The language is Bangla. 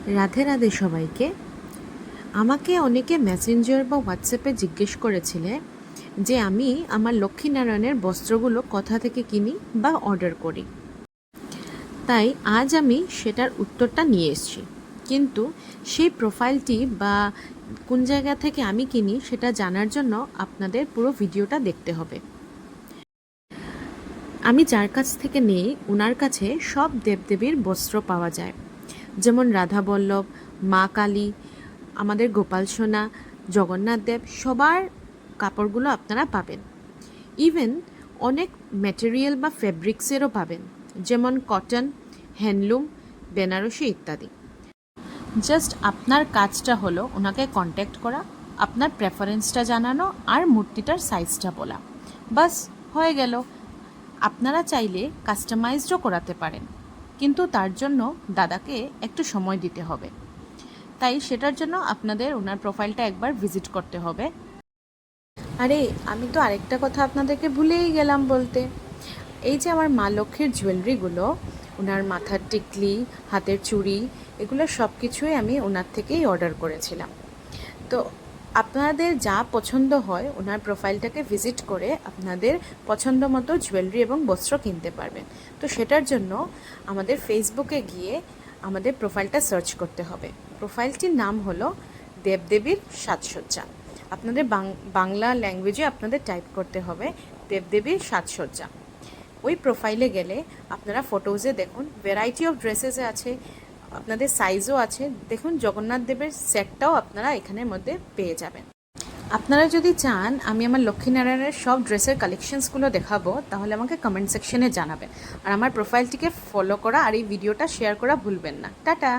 রাধে রাধে সবাইকে। আমাকে অনেকে মেসেঞ্জার বা হোয়াটসঅ্যাপে জিজ্ঞেস করেছিলে যে আমি আমার লক্ষ্মীনারায়ণের বস্ত্রগুলো কোথা থেকে কিনি বা অর্ডার করি। তাই আজ আমি সেটার উত্তরটা নিয়ে এসেছি, কিন্তু সেই প্রোফাইলটি বা কোন জায়গা থেকে আমি কিনি সেটা জানার জন্য আপনাদের পুরো ভিডিওটা দেখতে হবে। আমি যার কাছ থেকে নেই ওনার কাছে সব দেবদেবীর বস্ত্র পাওয়া যায়, যেমন রাধা বল্লভ, মা কালী, আমাদের গোপাল সোনা, জগন্নাথ দেব, সবার কাপড়গুলো আপনারা পাবেন। ইভেন অনেক ম্যাটেরিয়াল বা ফেব্রিক্সেরও পাবেন, যেমন কটন, হ্যান্ডলুম, বেনারসি ইত্যাদি। জাস্ট আপনার কাজটা হলো ওনাকে কন্ট্যাক্ট করা, আপনার প্রেফারেন্সটা জানানো আর মূর্তিটার সাইজটা বলা, বাস হয়ে গেল। আপনারা চাইলে কাস্টমাইজডও করাতে পারেন, কিন্তু তার জন্য দাদাকে একটু সময় দিতে হবে। তাই সেটার জন্য আপনাদের ওনার প্রোফাইলটা একবার ভিজিট করতে হবে। আরে আমি তো আরেকটা কথা আপনাদেরকে ভুলেই গেলাম বলতে। এই যে আমার মা লক্ষ্মীর জুয়েলারিগুলো, ওনার মাথার টিকলি, হাতের চুড়ি, এগুলো সব কিছুই আমি ওনার থেকেই অর্ডার করেছিলাম। তো আপনাদের যা পছন্দ হয় ওনার প্রোফাইলটাকে ভিজিট করে আপনাদের পছন্দ মতো জুয়েলারি এবং বস্ত্র কিনতে পারবেন। তো সেটার জন্য আমাদের ফেসবুকে গিয়ে আমাদের প্রোফাইলটা সার্চ করতে হবে। প্রোফাইলটির নাম হলো দেবদেবীর সাজসজ্জা। আপনাদের বাংলা ল্যাঙ্গুয়েজে আপনাদের টাইপ করতে হবে দেবদেবীর সাজসজ্জা। ওই প্রোফাইলে গেলে আপনারা ফটোজে দেখুন ভ্যারাইটি অফ ড্রেসেসে আছে, আপনাদের সাইজও আছে। দেখুন জগন্নাথ দেবের সেটটাও আপনারা এখানের মধ্যে পেয়ে যাবেন। আপনারা যদি চান আমি আমার লক্ষ্মীনারায়ণের সব ড্রেসের কালেকশনসগুলো দেখাবো, তাহলে আমাকে কমেন্ট সেকশনে জানাবেন। আর আমার প্রোফাইলটিকে ফলো করা আর এই ভিডিওটা শেয়ার করা ভুলবেন না। টাটা।